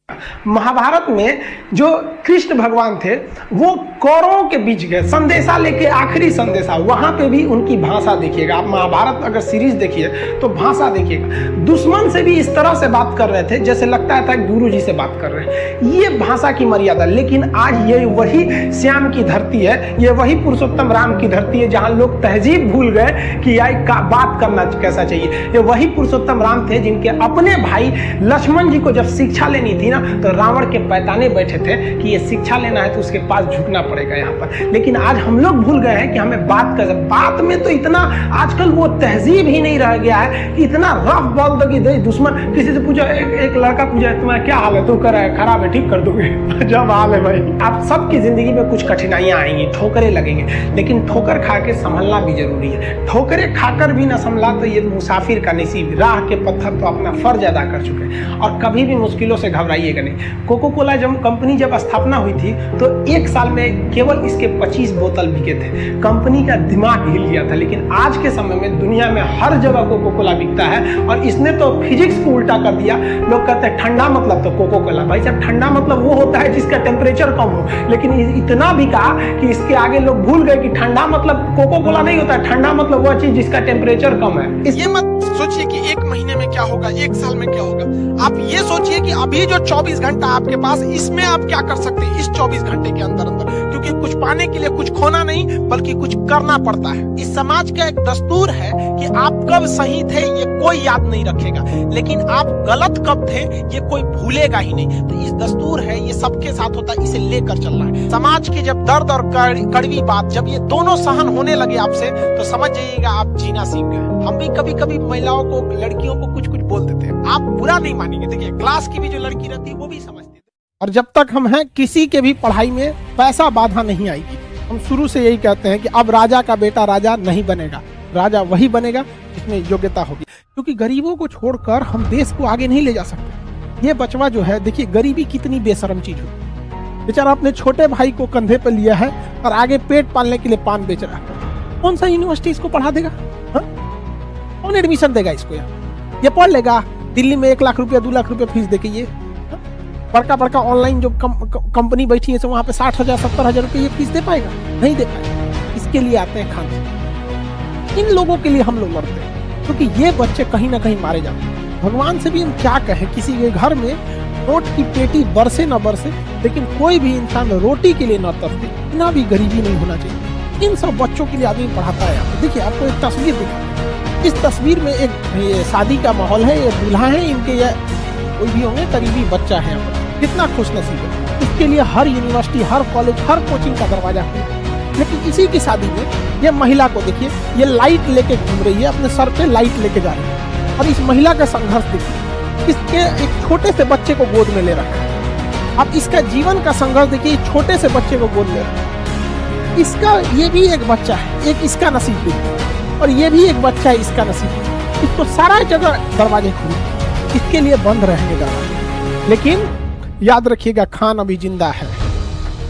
महाभारत में जो कृष्ण भगवान थे वो कौरवों के बीच गए संदेशा लेके, आखिरी संदेशा। वहां पे भी उनकी भाषा देखिएगा, आप महाभारत अगर सीरीज देखिए तो भाषा देखिएगा। दुश्मन से भी इस तरह से बात कर रहे थे जैसे लगता था गुरु जी से बात कर रहे हैं। ये भाषा की मर्यादा। लेकिन आज ये वही श्याम की धरती है, ये वही पुरुषोत्तम राम की धरती है जहां लोग तहजीब भूल गए कि बात करना कैसा चाहिए। ये वही पुरुषोत्तम राम थे जिनके अपने भाई लक्ष्मण जी को जब शिक्षा लेनी थी तो रावण के पैताने बैठे थे कि ये शिक्षा लेना है तो उसके पास झुकना पड़ेगा यहाँ पर। लेकिन आज हम लोग भूल गए हैं कि हमें बात में तो इतना आजकल वो तहजीब ही नहीं रह गया है कि इतना रफ बोल दो कि दुश्मन किसी से पूछो, एक लड़का पूछा तुम्हारा क्या हाल है, तू कर है खराब है, ठीक कर दोगे जब हाल है भाई। आप सबकी जिंदगी में कुछ कठिनाइयां आएंगी, ठोकरें लगेंगे, लेकिन ठोकर खा के संभलना भी जरूरी है। ठोकरें खाकर भी ना संभला तो ये मुसाफिर का नसीब। राह के पत्थर तो अपना फर्ज अदा कर चुके हैं और कभी भी मुश्किलों से घबराइएगा नहीं। कोको कोला कंपनी जब स्थापना हुई थी तो एक साल में केवल इसके 25 बोतल बिके थे। कंपनी का दिमाग हिल गया था। लेकिन आज के समय में दुनिया में हर जगह कोको कोला बिकता है और इसने तो फिजिक्स को उल्टा कर दिया। लोग कहते हैं ठंडा मतलब तो कोको कोला। भाई साहब, ठंडा मतलब वो होता है जिसका टेम्परेचर कम हो। लेकिन इतना बिका कि इसके आगे लोग भूल गए कि ठंडा मतलब कोको कोला नहीं होता, ठंडा मतलब वो चीज जिसका टेम्परेचर कम है। ये मत सोचिए कि एक महीने में क्या होगा, एक साल में क्या होगा। आप ये सोचिए कि अभी जो 24 घंटा आपके पास, इसमें आप क्या कर सकते हैं इस 24 घंटे के अंदर अंदर। क्योंकि कुछ पाने के लिए कुछ खोना नहीं बल्कि कुछ करना पड़ता है। इस समाज का एक दस्तूर है कि आप कब सही थे ये कोई याद नहीं रखेगा, लेकिन आप गलत कब थे ये कोई भूलेगा ही नहीं। तो इस दस्तूर है, ये सबके साथ होता है, इसे लेकर चलना है। समाज की जब दर्द और कड़वी बात जब ये दोनों सहन होने लगे आपसे तो समझ जाइएगा आप जीना सीख गए। हम भी कभी कभी महिलाओं को, लड़कियों को कुछ कुछ बोल देते हैं, आप बुरा नहीं मानेंगे। देखिए, क्लास की भी जो लड़की रहती है वो भी समझती है। और जब तक हम हैं किसी के भी पढ़ाई में पैसा बाधा नहीं आएगी। हम शुरू से यही कहते हैं कि अब राजा का बेटा राजा नहीं बनेगा, राजा वही बनेगा जिसमें योग्यता होगी। क्योंकि गरीबों को छोड़कर हम देश को आगे नहीं ले जा सकते। ये बचवा जो है, देखिए गरीबी कितनी बेशरम चीज होती। बेचारा अपने छोटे भाई को कंधे पर लिया है और आगे पेट पालने के लिए पान बेच रहा है। कौन सा यूनिवर्सिटी इसको पढ़ा देगा? कौन एडमिशन देगा इसको? ये पढ़ लेगा दिल्ली में 1 लाख रुपया 2 लाख रुपया फीस देके। ये बड़का बड़का ऑनलाइन जो कंपनी बैठी है वहां पे 60,000 70,000 रुपये ये फीस दे पाएगा? नहीं दे पाएगा। इसके लिए आते हैं खाने। इन लोगों के लिए हम लोग लड़ते हैं क्योंकि ये बच्चे कहीं ना कहीं मारे जाते हैं। भगवान से भी हम क्या कहें, किसी के घर में नोट की पेटी बरसे न बरसे लेकिन कोई भी इंसान रोटी के लिए न तरसे, इतना भी गरीबी नहीं होना चाहिए। इन सब बच्चों के लिए आदमी पढ़ाता है। देखिए, आपको एक तस्वीर दिखा। इस तस्वीर में एक शादी का माहौल है, ये दूल्हा है, इनके ये कोई भी होंगे करीबी बच्चा है। कितना खुशनसीब है। इसके लिए हर यूनिवर्सिटी, हर कॉलेज, हर कोचिंग का दरवाजा खुला। लेकिन इसी की शादी में ये महिला को देखिए, ये लाइट लेके घूम रही है, अपने सर पे लाइट लेके जा रही है। और इस महिला का संघर्ष देखिए, इसके एक छोटे से बच्चे को गोद में ले रखा है। अब इसका जीवन का संघर्ष देखिए, छोटे से बच्चे को गोद में रखा है। इसका ये भी एक बच्चा है, एक इसका नसीब भी है और ये भी एक बच्चा है, इसका नसीब है। इसको सारा जगह दरवाजे खुले, इसके लिए बंद रहेंगे दरवाजे। लेकिन याद रखिएगा, खान अभी जिंदा है,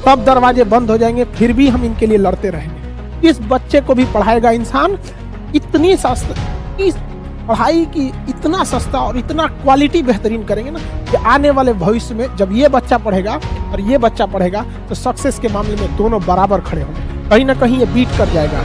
तब दरवाजे बंद हो जाएंगे, फिर भी हम इनके लिए लड़ते रहेंगे। इस बच्चे को भी पढ़ाएगा इंसान। इतनी सस्ता, इस पढ़ाई की इतना सस्ता और इतना क्वालिटी बेहतरीन करेंगे ना कि आने वाले भविष्य में जब ये बच्चा पढ़ेगा और ये बच्चा पढ़ेगा तो सक्सेस के मामले में दोनों बराबर खड़े होंगे। कहीं ना कहीं ये बीट कर जाएगा।